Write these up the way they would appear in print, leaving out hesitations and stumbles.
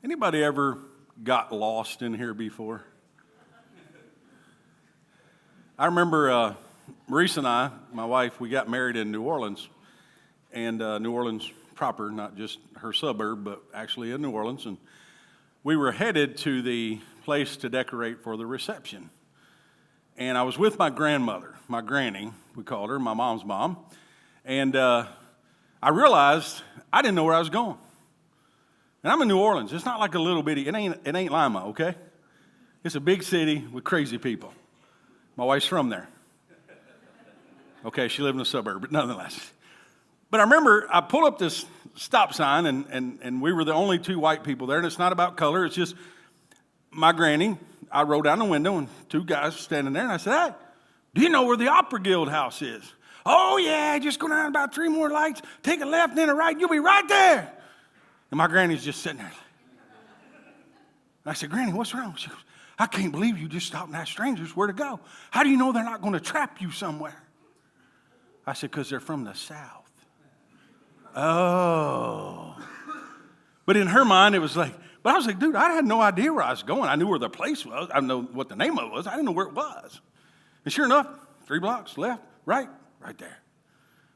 Anybody ever got lost in here before? I remember Maurice and I, my wife, we got married in New Orleans, and New Orleans proper, not just her suburb, but actually in New Orleans. And we were headed to the place to decorate for the reception. And I was with my grandmother, my granny, we called her, my mom's mom. And I realized I didn't know where I was going. And I'm in New Orleans. It's not like a little bitty, it ain't Lima, okay? It's a big city with crazy people. My wife's from there. Okay, she lived in a suburb, but nonetheless. But I remember I pulled up this stop sign, and we were the only two white people there, and it's not about color. It's just my granny. I rolled down the window, and two guys standing there, and I said, "Hey, do you know where the Opera Guild house is?" "Oh, yeah, just go down about 3 more lights, take a left, then a right, you'll be right there." And my granny's just sitting there. And I said, "Granny, what's wrong?" She goes, "I can't believe you just stopped and asked strangers where to go. How do you know they're not going to trap you somewhere?" I said, "Because they're from the South." Oh. But in her mind, it was like, but I was like, dude, I had no idea where I was going. I knew where the place was. I know what the name of it was. I didn't know where it was. And sure enough, 3 blocks left, right there.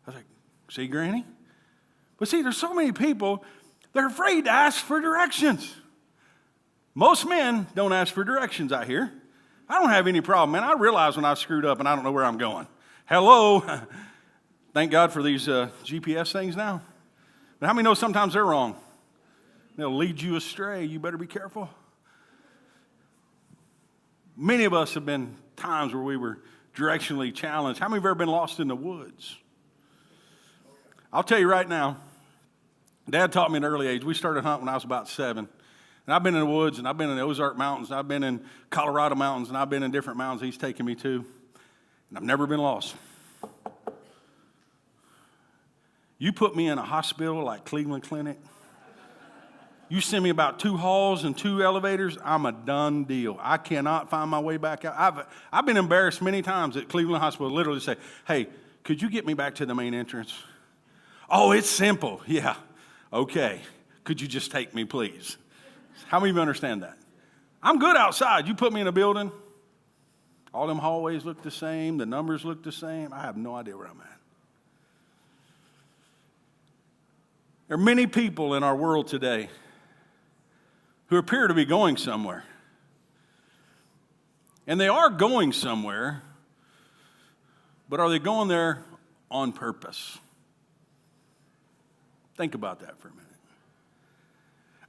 I was like, "See, Granny?" But see, there's so many people, they're afraid to ask for directions. Most men don't ask for directions out here. I don't have any problem, man. I realize when I screwed up and I don't know where I'm going. Hello. Thank God for these GPS things now. But how many know sometimes they're wrong? They'll lead you astray. You better be careful. Many of us have been times where we were directionally challenged. How many have ever been lost in the woods? I'll tell you right now, Dad taught me at an early age. We started hunting when I was about 7. And I've been in the woods, and I've been in the Ozark Mountains, and I've been in Colorado Mountains, and I've been in different mountains he's taken me to. And I've never been lost. You put me in a hospital like Cleveland Clinic, you send me about 2 halls and 2 elevators, I'm a done deal. I cannot find my way back out. I've been embarrassed many times at Cleveland Hospital, literally say, "Hey, could you get me back to the main entrance?" "Oh, it's simple." "Yeah, okay. Could you just take me, please?" How many of you understand that? I'm good outside. You put me in a building, all them hallways look the same, the numbers look the same. I have no idea where I'm at. There are many people in our world today who appear to be going somewhere. And they are going somewhere, but are they going there on purpose? Think about that for a minute.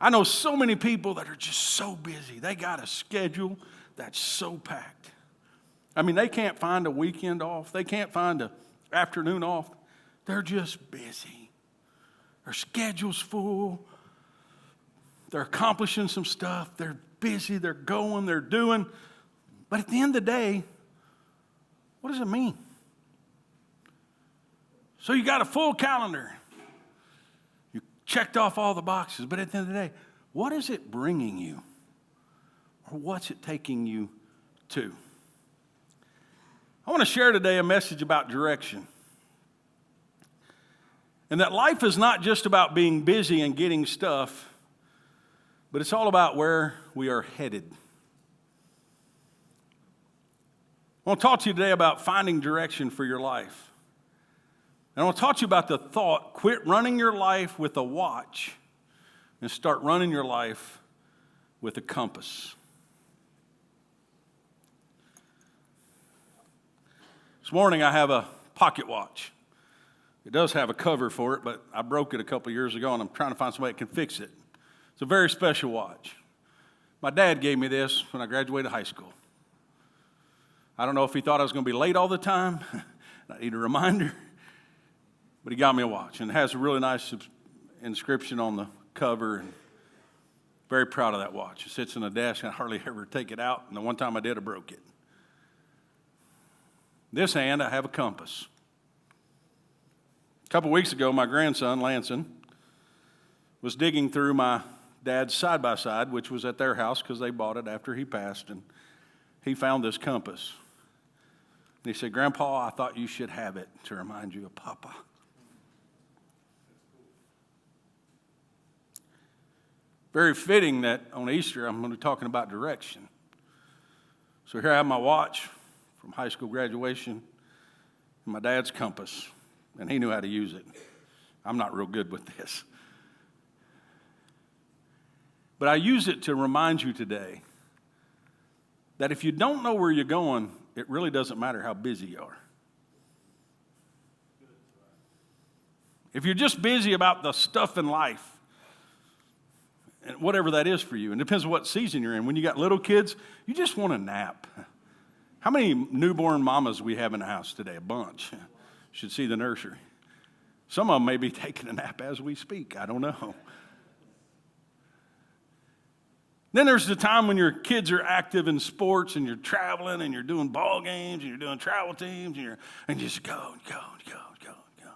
I know so many people that are just so busy. They got a schedule that's so packed. I mean, they can't find a weekend off. They can't find an afternoon off. They're just busy. Their schedule's full. They're accomplishing some stuff. They're busy. They're going. They're doing. But at the end of the day, what does it mean? So you got a full calendar. You checked off all the boxes. But at the end of the day, what is it bringing you? Or what's it taking you to? I want to share today a message about direction. And that life is not just about being busy and getting stuff, but it's all about where we are headed. I want to talk to you today about finding direction for your life. And I want to talk to you about the thought, quit running your life with a watch and start running your life with a compass. This morning I have a pocket watch. It does have a cover for it, but I broke it a couple years ago, and I'm trying to find somebody that can fix it. It's a very special watch. My dad gave me this when I graduated high school. I don't know if he thought I was going to be late all the time. I need a reminder. But he got me a watch, and it has a really nice inscription on the cover, and very proud of that watch. It sits in a desk, and I hardly ever take it out, and the one time I did, I broke it. This hand, I have a compass. A couple weeks ago, my grandson, Lanson, was digging through my dad's side-by-side, which was at their house because they bought it after he passed, and he found this compass. And he said, "Grandpa, I thought you should have it to remind you of Papa." Very fitting that on Easter I'm going to be talking about direction. So here I have my watch from high school graduation and my dad's compass, and he knew how to use it. I'm not real good with this. But I use it to remind you today that if you don't know where you're going, it really doesn't matter how busy you are. If you're just busy about the stuff in life, and whatever that is for you, and it depends on what season you're in. When you got little kids, you just want a nap. How many newborn mamas we have in the house today? A bunch. Should see the nursery. Some of them may be taking a nap as we speak. I don't know. Then there's the time when your kids are active in sports and you're traveling and you're doing ball games and you're doing travel teams and you just go and go and go and go and go.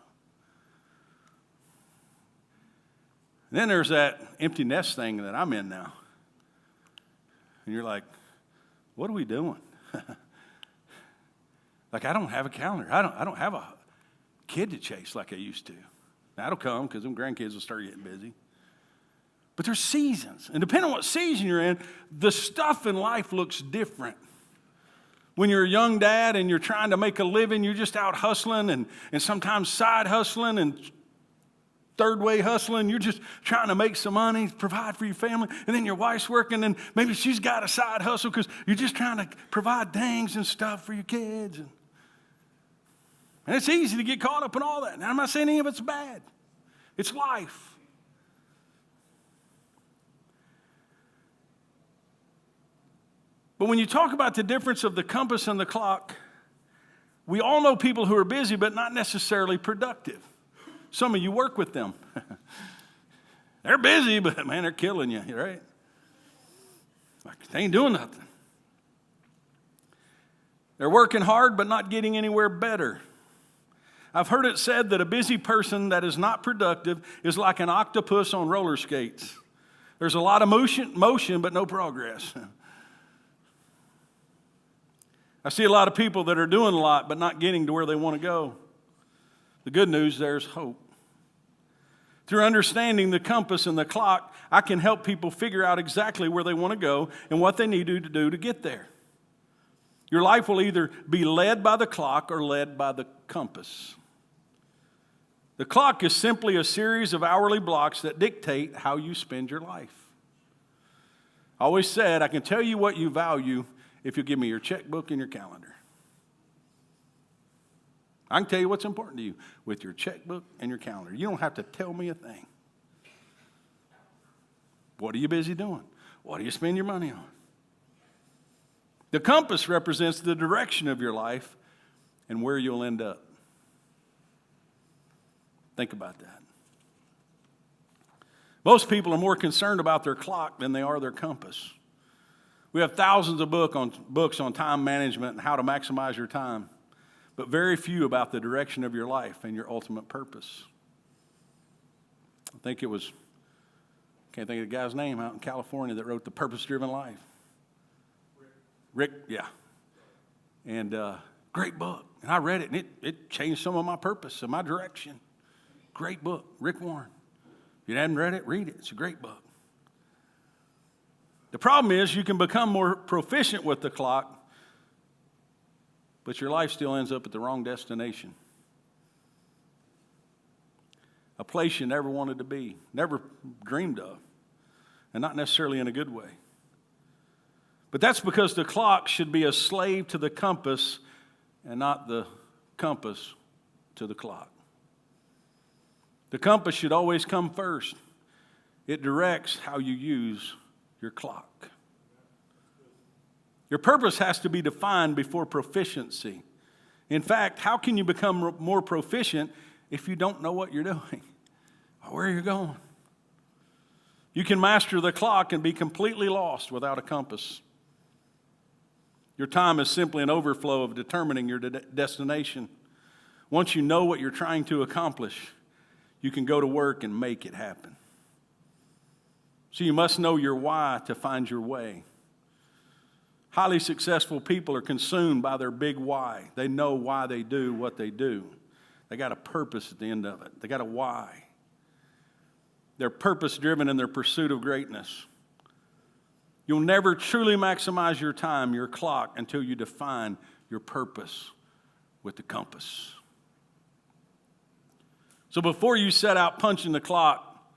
Then there's that empty nest thing that I'm in now. And you're like, what are we doing? Like, I don't have a calendar. I don't have a kid to chase like I used to. That'll come because them grandkids will start getting busy. But there's seasons. And depending on what season you're in, the stuff in life looks different. When you're a young dad and you're trying to make a living, you're just out hustling and sometimes side hustling and third way hustling. You're just trying to make some money, provide for your family. And then your wife's working and maybe she's got a side hustle because you're just trying to provide things and stuff for your kids. And it's easy to get caught up in all that. Now, I'm not saying any of it's bad. It's life. But when you talk about the difference of the compass and the clock, we all know people who are busy but not necessarily productive. Some of you work with them. They're busy, but man, they're killing you, right? Like they ain't doing nothing. They're working hard but not getting anywhere better. I've heard it said that a busy person that is not productive is like an octopus on roller skates. There's a lot of motion but no progress. I see a lot of people that are doing a lot but not getting to where they want to go. The good news, there's hope. Through understanding the compass and the clock, I can help people figure out exactly where they want to go and what they need to do to get there. Your life will either be led by the clock or led by the compass. The clock is simply a series of hourly blocks that dictate how you spend your life. I always said, I can tell you what you value if you give me your checkbook and your calendar. I can tell you what's important to you with your checkbook and your calendar. You don't have to tell me a thing. What are you busy doing? What do you spend your money on? The compass represents the direction of your life and where you'll end up. Think about that. Most people are more concerned about their clock than they are their compass. We have thousands of books on time management and how to maximize your time, but very few about the direction of your life and your ultimate purpose. I think it was, can't think of the guy's name out in California that wrote The Purpose-Driven Life. Rick, yeah. And great book. And I read it, and it changed some of my purpose and my direction. Great book, Rick Warren. If you haven't read it, read it. It's a great book. The problem is you can become more proficient with the clock, but your life still ends up at the wrong destination. A place you never wanted to be, never dreamed of, and not necessarily in a good way. But that's because the clock should be a slave to the compass and not the compass to the clock. The compass should always come first. It directs how you use your clock. Your purpose has to be defined before proficiency. In fact, how can you become more proficient if you don't know what you're doing or where you're going? You can master the clock and be completely lost without a compass. Your time is simply an overflow of determining your destination. Once you know what you're trying to accomplish, you can go to work and make it happen. So you must know your why to find your way. Highly successful people are consumed by their big why. They know why they do what they do. They got a purpose at the end of it. They got a why. They're purpose-driven in their pursuit of greatness. You'll never truly maximize your time, your clock, until you define your purpose with the compass. So before you set out punching the clock,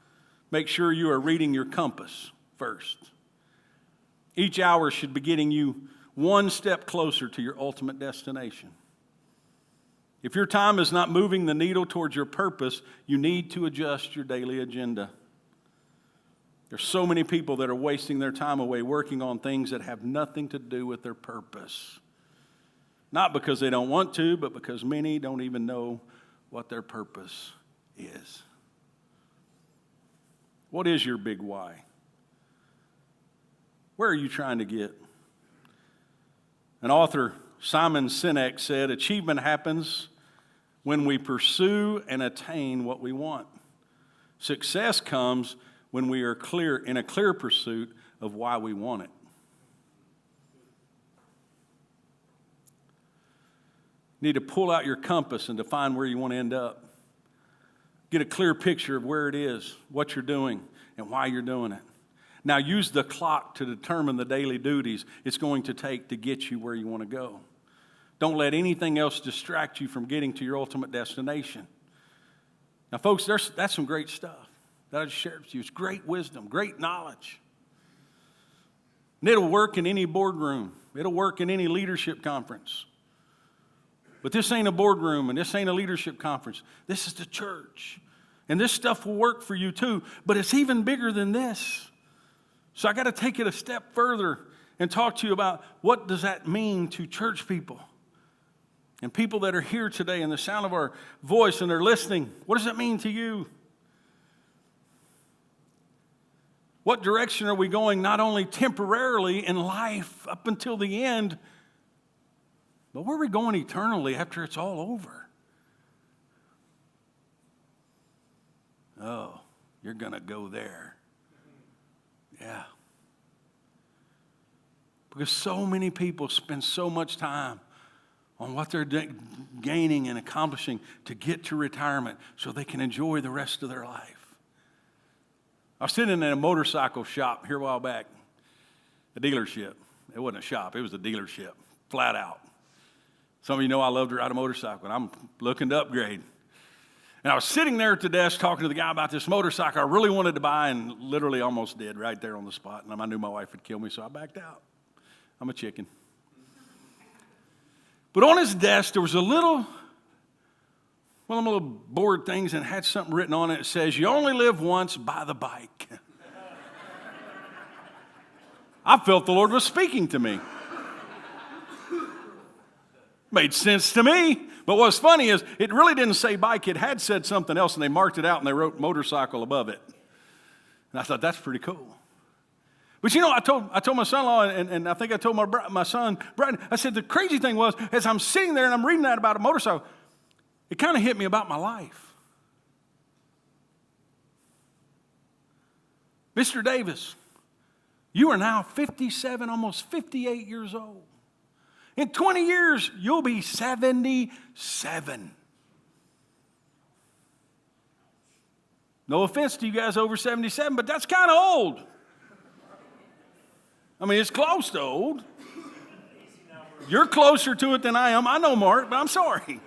make sure you are reading your compass first. Each hour should be getting you one step closer to your ultimate destination. If your time is not moving the needle towards your purpose, you need to adjust your daily agenda. There's so many people that are wasting their time away working on things that have nothing to do with their purpose. Not because they don't want to, but because many don't even know what their purpose is. What is your big why? Where are you trying to get? An author, Simon Sinek, said, "Achievement happens when we pursue and attain what we want. Success comes when we are in a clear pursuit of why we want it." You need to pull out your compass and define where you want to end up. Get a clear picture of where it is, what you're doing, and why you're doing it. Now use the clock to determine the daily duties it's going to take to get you where you want to go. Don't let anything else distract you from getting to your ultimate destination. Now, folks, that's some great stuff that I just shared with you. It's great wisdom, great knowledge. And it'll work in any boardroom. It'll work in any leadership conference. But this ain't a boardroom and this ain't a leadership conference. This is the church. And this stuff will work for you too, but it's even bigger than this. So I got to take it a step further and talk to you about what does that mean to church people and people that are here today in the sound of our voice and they're listening. What does that mean to you? What direction are we going not only temporarily in life up until the end, but where are we going eternally after it's all over? Oh, you're going to go there. Yeah. Because so many people spend so much time on what they're gaining and accomplishing to get to retirement so they can enjoy the rest of their life. I was sitting in a motorcycle shop here a while back, a dealership. It wasn't a shop, it was a dealership, flat out. Some of you know I love to ride a motorcycle, and I'm looking to upgrade. And I was sitting there at the desk talking to the guy about this motorcycle I really wanted to buy and literally almost did right there on the spot. And I knew my wife would kill me, so I backed out. I'm a chicken. But on his desk, there was one of them little board things, and it had something written on it. It says, "You only live once, buy the bike." I felt the Lord was speaking to me. Made sense to me. But what's funny is it really didn't say bike. It had said something else, and they marked it out, and they wrote motorcycle above it. And I thought, that's pretty cool. But you know, I told my son-in-law, and I think I told my son, Brad, I said, the crazy thing was, as I'm sitting there and I'm reading that about a motorcycle, it kind of hit me about my life. Mr. Davis, you are now 57, almost 58 years old. In 20 years, you'll be 77. No offense to you guys over 77, but that's kind of old. I mean, it's close to old. You're closer to it than I am. I know, Mark, but I'm sorry.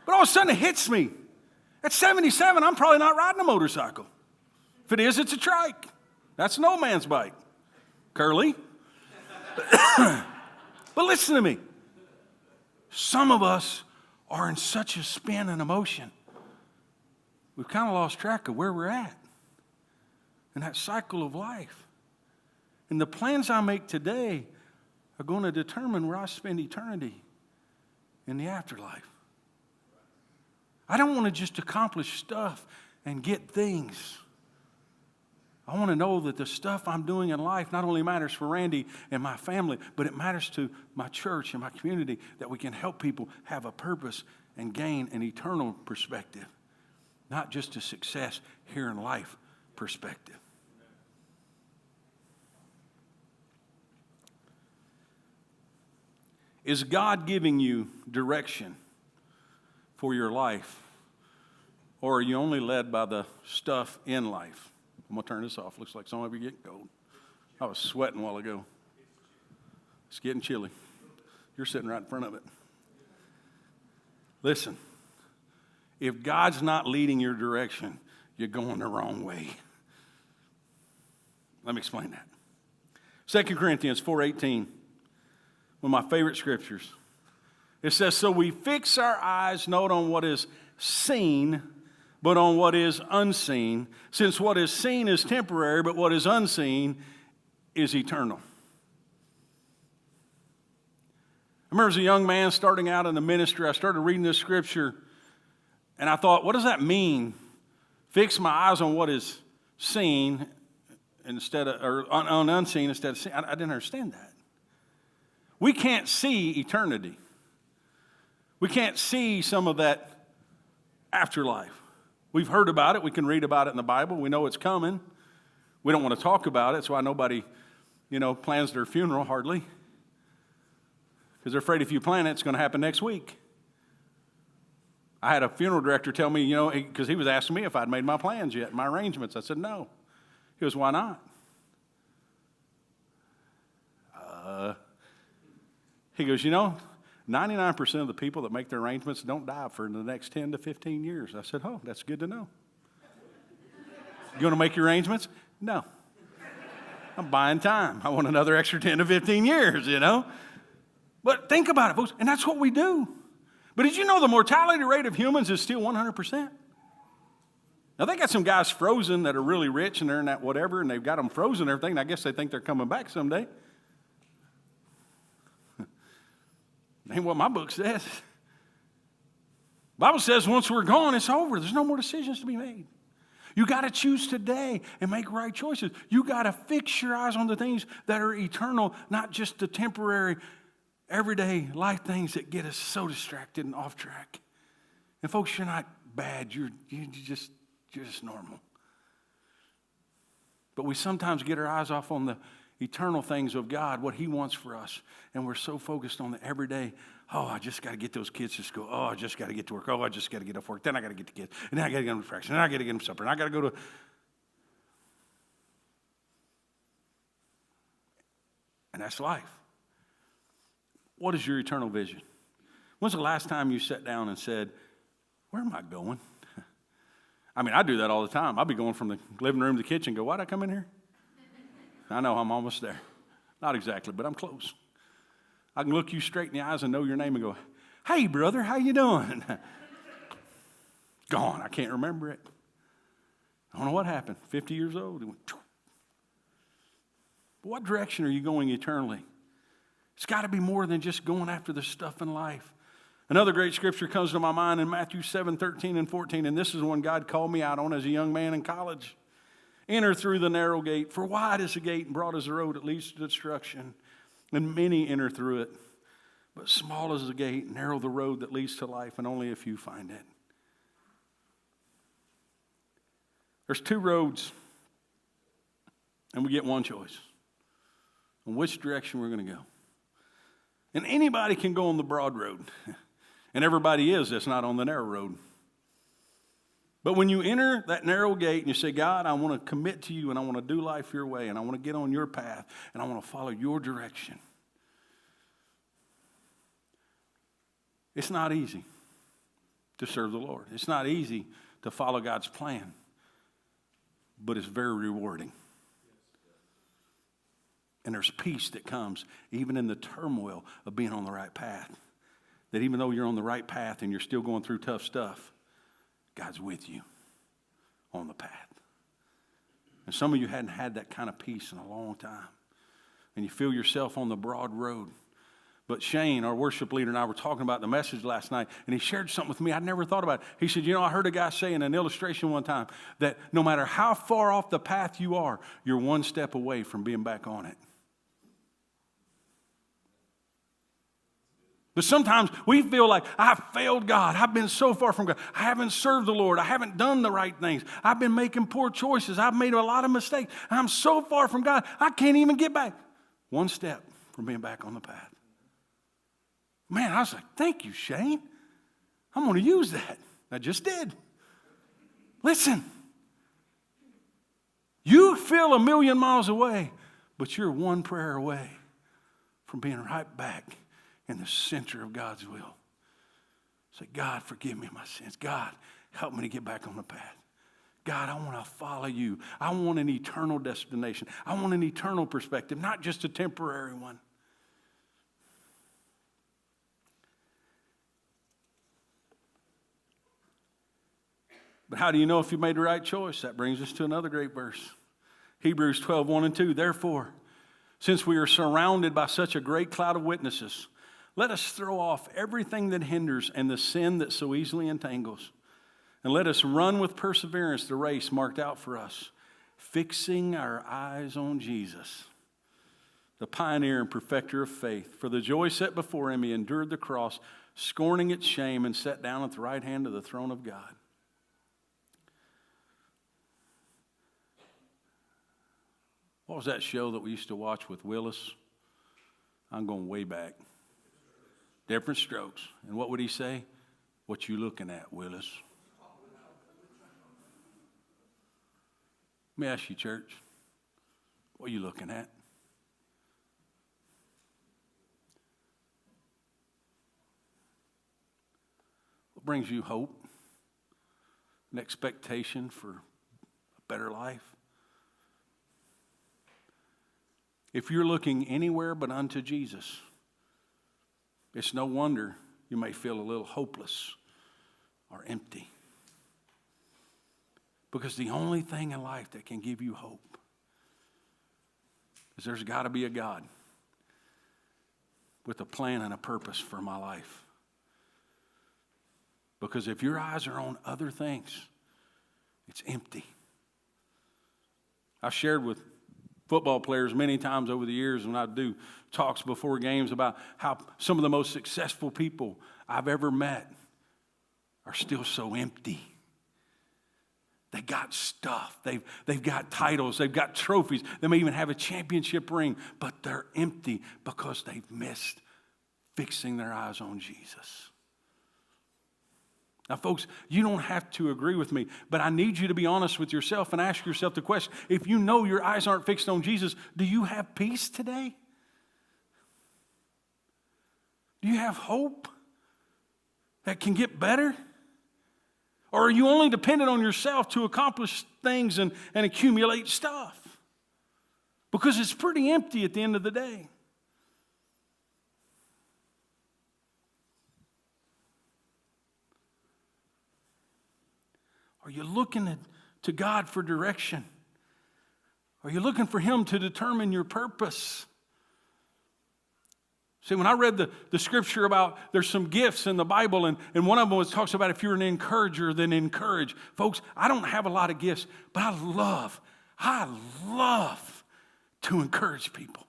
But all of a sudden it hits me. At 77, I'm probably not riding a motorcycle. If it is, it's a trike. That's an old man's bike. Curly. But listen to me. Some of us are in such a spin and emotion, we've kind of lost track of where we're at in that cycle of life. And the plans I make today are going to determine where I spend eternity in the afterlife. I don't want to just accomplish stuff and get things. I want to know that the stuff I'm doing in life not only matters for Randy and my family, but it matters to my church and my community, that we can help people have a purpose and gain an eternal perspective, not just a success here in life perspective. Is God giving you direction for your life? Or are you only led by the stuff in life? I'm going to turn this off. Looks like some of you are getting cold. I was sweating a while ago. It's getting chilly. You're sitting right in front of it. Listen, if God's not leading your direction, you're going the wrong way. Let me explain that. 2 Corinthians 4:18, one of my favorite scriptures. It says, so we fix our eyes not on what is seen, but on what is unseen, since what is seen is temporary, but what is unseen is eternal. I remember as a young man starting out in the ministry, I started reading this scripture, and I thought, what does that mean? Fix my eyes on what is seen instead of, or on unseen instead of seen. I didn't understand that. We can't see eternity. We can't see some of that afterlife. We've heard about it. We can read about it in the Bible. We know it's coming. We don't want to talk about it. That's why nobody, plans their funeral hardly. Because they're afraid if you plan it, it's going to happen next week. I had a funeral director tell me, because he was asking me if I'd made my plans yet, my arrangements. I said, no. He goes, why not? He goes, 99% of the people that make their arrangements don't die for the next 10 to 15 years. I said, oh, that's good to know. You going to make your arrangements? No. I'm buying time. I want another extra 10 to 15 years, But think about it, folks, and that's what we do. But did you know the mortality rate of humans is still 100%? Now, they got some guys frozen that are really rich, and they're in that whatever, and they've got them frozen and everything, and I guess they think they're coming back someday. Ain't what my book says. The Bible says once we're gone, it's over. There's no more decisions to be made. You got to choose today and make right choices. You got to fix your eyes on the things that are eternal, not just the temporary, everyday life things that get us so distracted and off track. And folks, you're not bad. You're just normal. But we sometimes get our eyes off on the eternal things of God, what He wants for us. And we're so focused on the everyday, oh, I just got to get those kids to school. Oh, I just got to get to work. Oh, I just got to get off work. Then I got to get the kids. And then I got to get them to practice. And then I got to get them supper. And I got to go to... And that's life. What is your eternal vision? When's the last time you sat down and said, where am I going? I do that all the time. I'll be going from the living room to the kitchen and go, why'd I come in here? I know I'm almost there. Not exactly, but I'm close. I can look you straight in the eyes and know your name and go, hey, brother, how you doing? Gone. I can't remember it. I don't know what happened. 50 years old. It went, but what direction are you going eternally? It's got to be more than just going after the stuff in life. Another great scripture comes to my mind in Matthew 7:13 and 14, and this is one God called me out on as a young man in college. Enter through the narrow gate, for wide is the gate and broad is the road that leads to destruction, and many enter through it. But small is the gate, narrow the road that leads to life, and only a few find it. There's two roads, and we get one choice on which direction we're going to go. And anybody can go on the broad road, and everybody is that's not on the narrow road. But when you enter that narrow gate and you say, God, I want to commit to you and I want to do life your way and I want to get on your path and I want to follow your direction. It's not easy to serve the Lord. It's not easy to follow God's plan, but it's very rewarding. And there's peace that comes even in the turmoil of being on the right path. That even though you're on the right path and you're still going through tough stuff, God's with you on the path. And some of you hadn't had that kind of peace in a long time. And you feel yourself on the broad road. But Shane, our worship leader, and I were talking about the message last night, and he shared something with me I'd never thought about. He said, I heard a guy say in an illustration one time that no matter how far off the path you are, you're one step away from being back on it. But sometimes we feel like, I've failed God. I've been so far from God. I haven't served the Lord. I haven't done the right things. I've been making poor choices. I've made a lot of mistakes. I'm so far from God, I can't even get back. One step from being back on the path. Man, I was like, thank you, Shane. I'm going to use that. I just did. Listen. You feel a million miles away, but you're one prayer away from being right back in the center of God's will. Say, God, forgive me my sins. God, help me to get back on the path. God, I want to follow you. I want an eternal destination. I want an eternal perspective, not just a temporary one. But how do you know if you made the right choice? That brings us to another great verse. Hebrews 12, 1 and 2. Therefore, since we are surrounded by such a great cloud of witnesses, let us throw off everything that hinders and the sin that so easily entangles. And let us run with perseverance the race marked out for us, fixing our eyes on Jesus, the pioneer and perfecter of faith. For the joy set before him, he endured the cross, scorning its shame, and sat down at the right hand of the throne of God. What was that show that we used to watch with Willis? I'm going way back. Different Strokes. And what would he say? What you looking at, Willis? Let me ask you, church, what are you looking at? What brings you hope, an expectation for a better life? If you're looking anywhere but unto Jesus, it's no wonder you may feel a little hopeless or empty. Because the only thing in life that can give you hope is there's got to be a God with a plan and a purpose for my life. Because if your eyes are on other things, it's empty. I've shared with football players many times over the years when I do talks before games about how some of the most successful people I've ever met are still so empty. They got stuff. They've got titles. They've got trophies. They may even have a championship ring, but they're empty because they've missed fixing their eyes on Jesus. Now, folks, you don't have to agree with me, but I need you to be honest with yourself and ask yourself the question, if you know your eyes aren't fixed on Jesus, do you have peace today? Do you have hope that can get better? Or are you only dependent on yourself to accomplish things and accumulate stuff? Because it's pretty empty at the end of the day. Are you looking to God for direction? Are you looking for Him to determine your purpose? See, when I read the scripture about there's some gifts in the Bible, and one of them talks about if you're an encourager, then encourage. Folks, I don't have a lot of gifts, but I love to encourage people.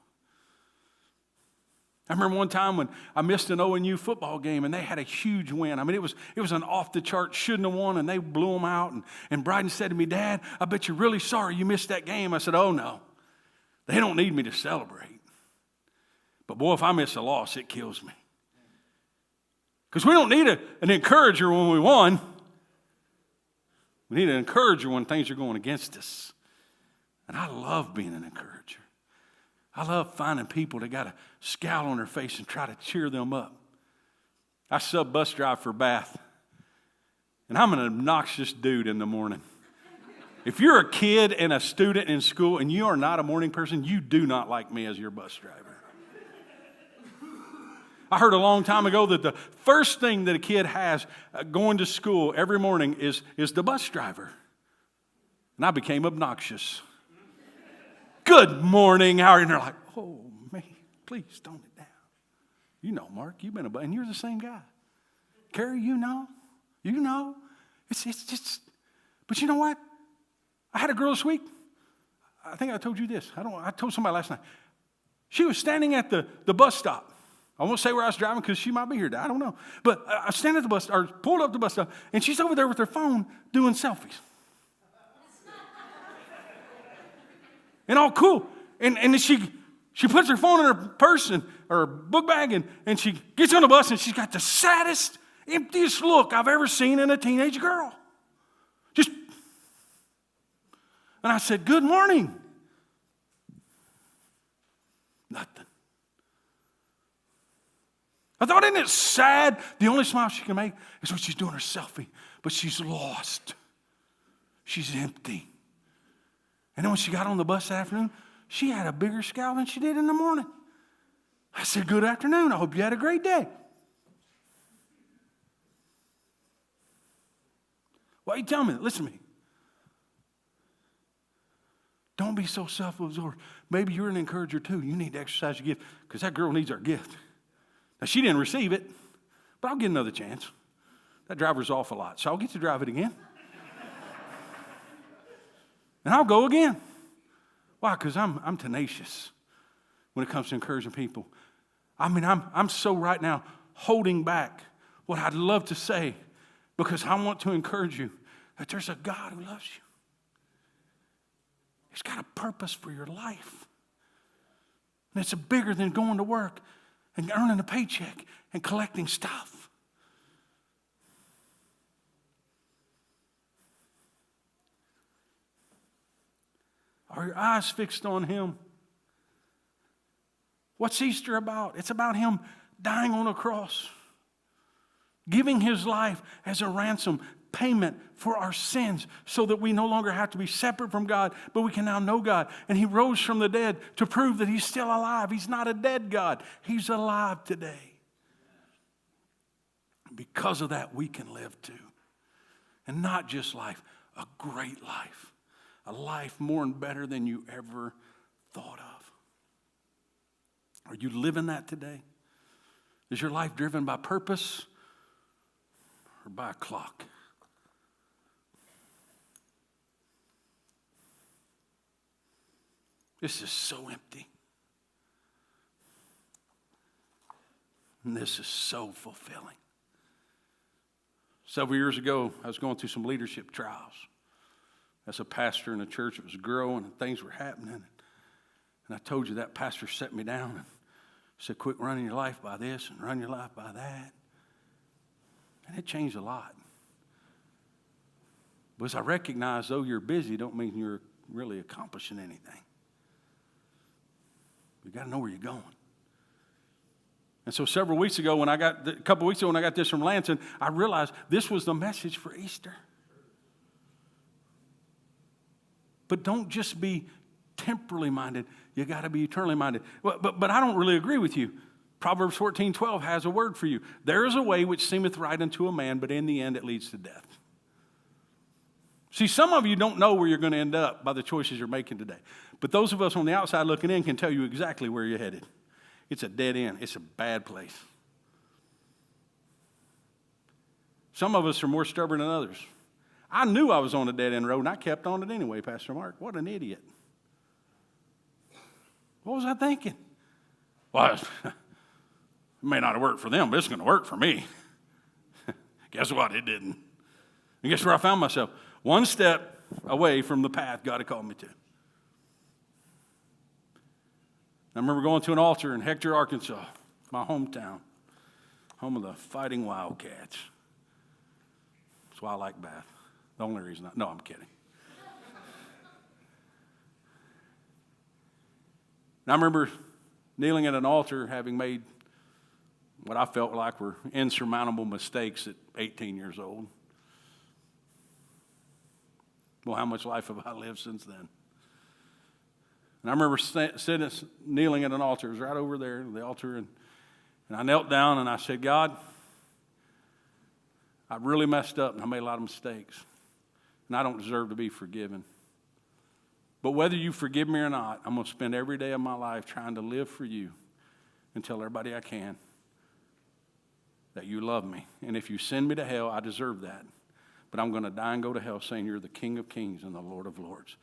I remember one time when I missed an ONU football game, and they had a huge win. I mean, it was an off-the-chart, shouldn't have won, and they blew them out. And Bryden said to me, Dad, I bet you're really sorry you missed that game. I said, oh, no. They don't need me to celebrate. But boy, if I miss a loss, it kills me. Because we don't need an encourager when we won. We need an encourager when things are going against us. And I love being an encourager. I love finding people that got a scowl on their face and try to cheer them up. I sub bus drive for Bath. And I'm an obnoxious dude in the morning. If you're a kid and a student in school and you are not a morning person, you do not like me as your bus driver. I heard a long time ago that the first thing that a kid has going to school every morning is the bus driver. And I became obnoxious. Good morning, how are you? And they're like, oh, man, please tone it down. You know, Mark, you've been and you're the same guy. Carrie, you know. It's just, but you know what? I had a girl this week. I think I told you this. I told somebody last night. She was standing at the bus stop. I won't say where I was driving because she might be here. I don't know. But I stand at the bus, or pulled up the bus stop, and she's over there with her phone doing selfies. And all cool. And then she puts her phone in her purse or her book bag, and she gets on the bus, and she's got the saddest, emptiest look I've ever seen in a teenage girl. Just, And I said, good morning. Nothing. I thought, isn't it sad? The only smile she can make is when she's doing her selfie. But she's lost. She's empty. And then when she got on the bus that afternoon, she had a bigger scowl than she did in the morning. I said, good afternoon. I hope you had a great day. Why you tell me that? Listen to me. Don't be so self-absorbed. Maybe you're an encourager too. You need to exercise your gift because that girl needs our gift. Now, she didn't receive it, but I'll get another chance. That driver's off a lot, so I'll get to drive it again. And I'll go again. Why? Because I'm tenacious when it comes to encouraging people. I mean, I'm so right now holding back what I'd love to say because I want to encourage you that there's a God who loves you. He's got a purpose for your life. And it's bigger than going to work and earning a paycheck and collecting stuff. Are your eyes fixed on Him? What's Easter about? It's about Him dying on a cross, giving His life as a ransom payment for our sins so that we no longer have to be separate from God, but we can now know God. And He rose from the dead to prove that He's still alive. He's not a dead God. He's alive today. Because of that, we can live too. And not just life, a great life. A life more and better than you ever thought of. Are you living that today? Is your life driven by purpose or by a clock? This is so empty. And this is so fulfilling. Several years ago, I was going through some leadership trials. As a pastor in a church that was growing and things were happening. And I told you that pastor set me down and said, quit running your life by this and run your life by that. And it changed a lot. But as I recognize, though you're busy, don't mean you're really accomplishing anything. You got to know where you're going. And so a couple weeks ago when I got this from Lansing, I realized this was the message for Easter. But don't just be temporally minded. You got to be eternally minded. But I don't really agree with you. Proverbs 14:12 has a word for you. There is a way which seemeth right unto a man, but in the end it leads to death. See, some of you don't know where you're going to end up by the choices you're making today. But those of us on the outside looking in can tell you exactly where you're headed. It's a dead end. It's a bad place. Some of us are more stubborn than others. I knew I was on a dead-end road, and I kept on it anyway, Pastor Mark. What an idiot. What was I thinking? Well, it may not have worked for them, but it's going to work for me. Guess what? It didn't. And guess where I found myself? One step away from the path God had called me to. I remember going to an altar in Hector, Arkansas, my hometown, home of the Fighting Wildcats. That's why I like Bath. The only reason no, I'm kidding. And I remember kneeling at an altar having made what I felt like were insurmountable mistakes at 18 years old. Well, how much life have I lived since then? And I remember kneeling at an altar. It was right over there, the altar, and I knelt down and I said, God, I really messed up and I made a lot of mistakes. And I don't deserve to be forgiven. But whether you forgive me or not, I'm going to spend every day of my life trying to live for you and tell everybody I can that you love me. And if you send me to hell, I deserve that. But I'm going to die and go to hell saying you're the King of Kings and the Lord of Lords.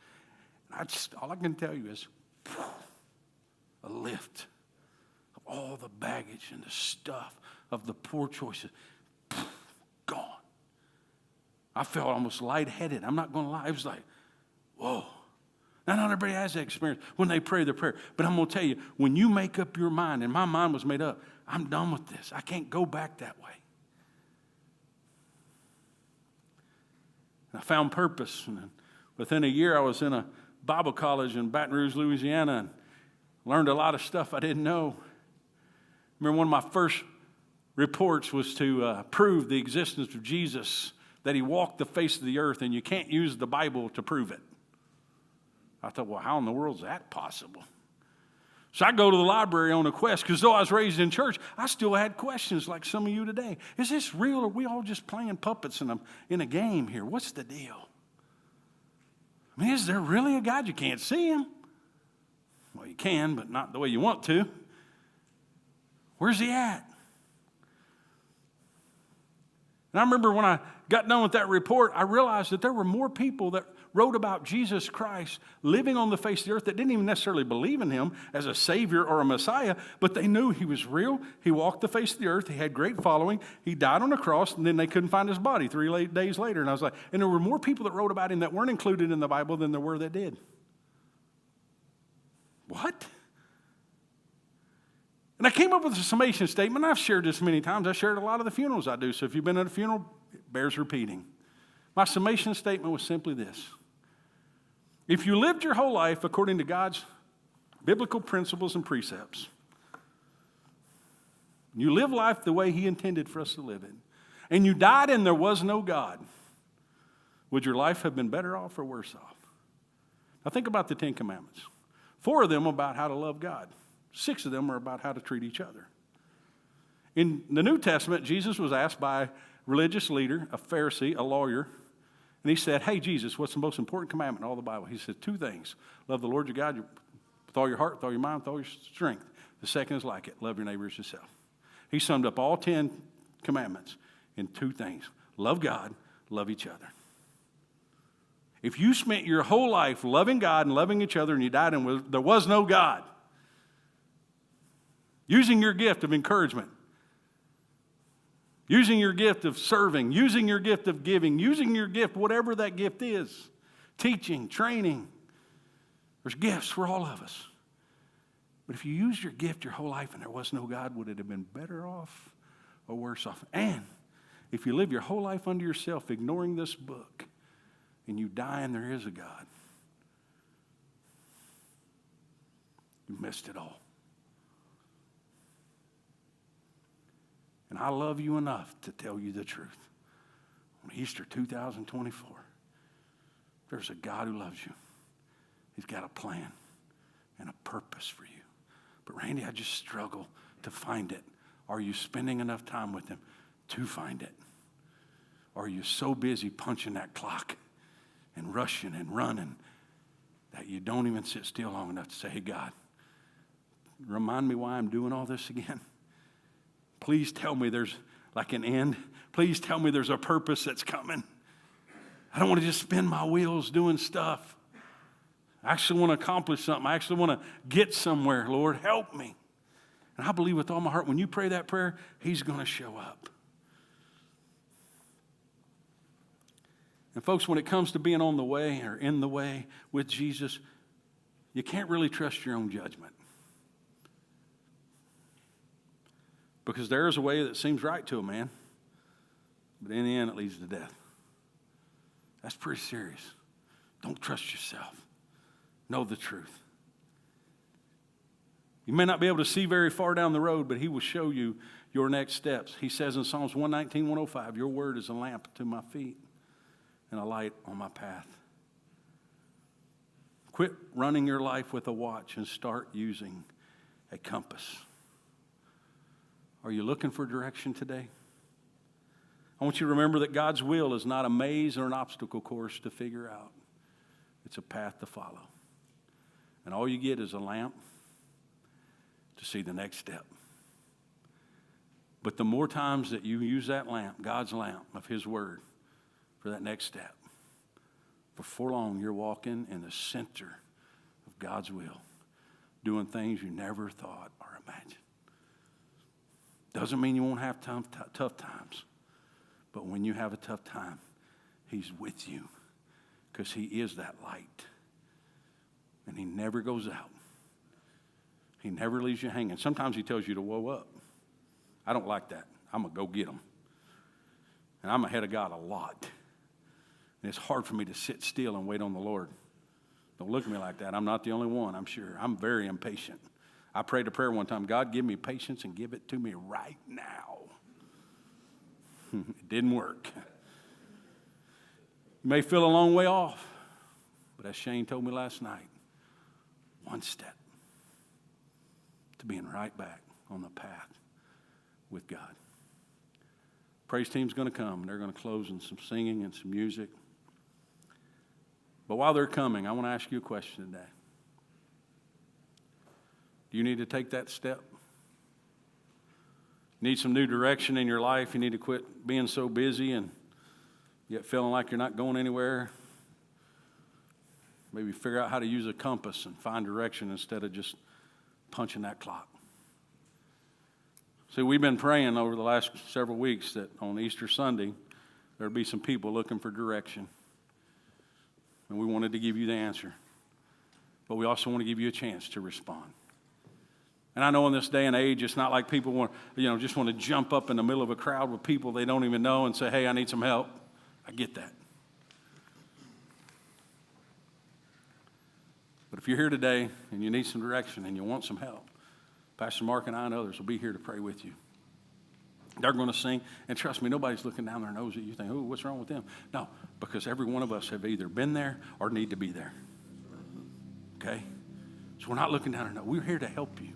All I can tell you is a lift of all the baggage and the stuff of the poor choices. Gone. I felt almost lightheaded. I'm not going to lie. It was like, whoa. Now, not everybody has that experience when they pray the prayer. But I'm going to tell you, when you make up your mind, and my mind was made up, I'm done with this. I can't go back that way. And I found purpose. And then Within a year, I was in a Bible college in Baton Rouge, Louisiana, and learned a lot of stuff I didn't know. I remember one of my first reports was to prove the existence of Jesus, that he walked the face of the earth, and you can't use the Bible to prove it. I thought, well, how in the world is that possible? So I go to the library on a quest, because though I was raised in church, I still had questions like some of you today. Is this real, or are we all just playing puppets in a game here? What's the deal? I mean, is there really a God? You can't see him. Well, you can, but not the way you want to. Where's he at? And I remember when I got done with that report, I realized that there were more people that wrote about Jesus Christ living on the face of the earth that didn't even necessarily believe in him as a Savior or a Messiah, but they knew he was real. He walked the face of the earth. He had great following. He died on a cross, and then they couldn't find his body 3 days later. And I was like, and there were more people that wrote about him that weren't included in the Bible than there were that did. What? And I came up with a summation statement. I've shared this many times. I shared a lot of the funerals I do. So if you've been at a funeral, it bears repeating. My summation statement was simply this. If you lived your whole life according to God's biblical principles and precepts, you live life the way he intended for us to live it, and you died and there was no God, would your life have been better off or worse off? Now think about the 10 Commandments. 4 of them are about how to love God. 6 of them are about how to treat each other. In the New Testament, Jesus was asked by a religious leader, a Pharisee, a lawyer, and he said, hey, Jesus, what's the most important commandment in all the Bible? He said 2 things. Love the Lord your God with all your heart, with all your mind, with all your strength. The second is like it. Love your neighbor as yourself. He summed up all 10 commandments in 2 things. Love God, love each other. If you spent your whole life loving God and loving each other and you died and there was no God, using your gift of encouragement, using your gift of serving, using your gift of giving, using your gift, whatever that gift is, teaching, training. There's gifts for all of us. But if you used your gift your whole life and there was no God, would it have been better off or worse off? And if you live your whole life unto yourself, ignoring this book, and you die and there is a God, you missed it all. And I love you enough to tell you the truth. On Easter 2024, there's a God who loves you. He's got a plan and a purpose for you. But Randy, I just struggle to find it. Are you spending enough time with him to find it? Or are you so busy punching that clock and rushing and running that you don't even sit still long enough to say, hey, God, remind me why I'm doing all this again? Please tell me there's like an end. Please tell me there's a purpose that's coming. I don't want to just spin my wheels doing stuff. I actually want to accomplish something. I actually want to get somewhere. Lord, help me. And I believe with all my heart, when you pray that prayer, he's going to show up. And folks, when it comes to being on the way or in the way with Jesus, you can't really trust your own judgment. Because there is a way that seems right to a man, but in the end it leads to death. That's pretty serious. Don't trust yourself. Know the truth. You may not be able to see very far down the road, but he will show you your next steps. He says in Psalms 119, 105, your word is a lamp to my feet and a light on my path. Quit running your life with a watch and start using a compass. Are you looking for direction today? I want you to remember that God's will is not a maze or an obstacle course to figure out. It's a path to follow. And all you get is a lamp to see the next step. But the more times that you use that lamp, God's lamp of his word, for that next step, before long you're walking in the center of God's will, doing things you never thought or imagined. Doesn't mean you won't have tough times. But when you have a tough time, he's with you because he is that light. And he never goes out. He never leaves you hanging. Sometimes he tells you to woe up. I don't like that. I'm going to go get him. And I'm ahead of God a lot. And it's hard for me to sit still and wait on the Lord. Don't look at me like that. I'm not the only one, I'm sure. I'm very impatient. I prayed a prayer one time, God, give me patience and give it to me right now. It didn't work. You may feel a long way off, but as Shane told me last night, one step to being right back on the path with God. Praise team's going to come, and they're going to close in some singing and some music. But while they're coming, I want to ask you a question today. Do you need to take that step? Need some new direction in your life? You need to quit being so busy and yet feeling like you're not going anywhere? Maybe figure out how to use a compass and find direction instead of just punching that clock. See, we've been praying over the last several weeks that on Easter Sunday, there'd be some people looking for direction. And we wanted to give you the answer. But we also want to give you a chance to respond. And I know in this day and age, it's not like people just want to jump up in the middle of a crowd with people they don't even know and say, hey, I need some help. I get that. But if you're here today and you need some direction and you want some help, Pastor Mark and I and others will be here to pray with you. They're going to sing, and trust me, nobody's looking down their nose at you thinking, oh, what's wrong with them? No, because every one of us have either been there or need to be there. Okay? So we're not looking down our nose. We're here to help you.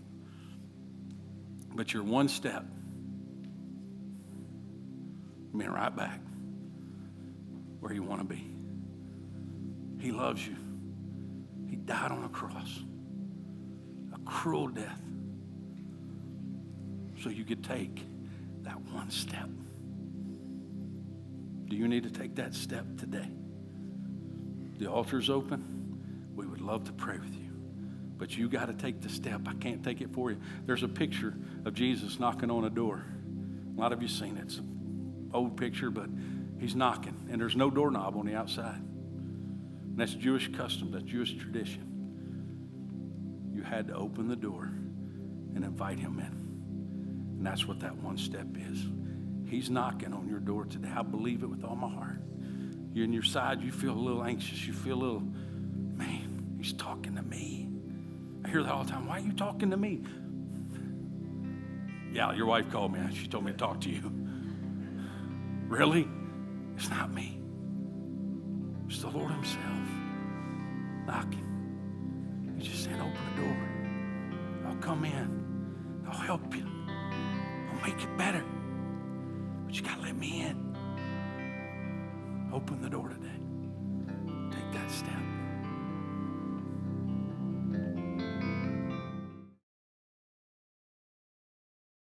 But you're one step from being right back where you want to be. He loves you. He died on a cross, a cruel death, so you could take that one step. Do you need to take that step today? The altar's open. We would love to pray with you. But you got to take the step. I can't take it for you. There's a picture of Jesus knocking on a door. A lot of you seen it. It's an old picture, but he's knocking. And there's no doorknob on the outside. And that's Jewish custom. That's Jewish tradition. You had to open the door and invite him in. And that's what that one step is. He's knocking on your door today. I believe it with all my heart. You're in your side, you feel a little anxious. You feel a little, man, he's talking to me. I hear that all the time. Why are you talking to me? Yeah, your wife called me. She told me to talk to you. Really? It's not me. It's the Lord himself knocking. He's just saying, open the door. I'll come in. I'll help you. I'll make it better. But you got to let me in. Open the door today. Take that step.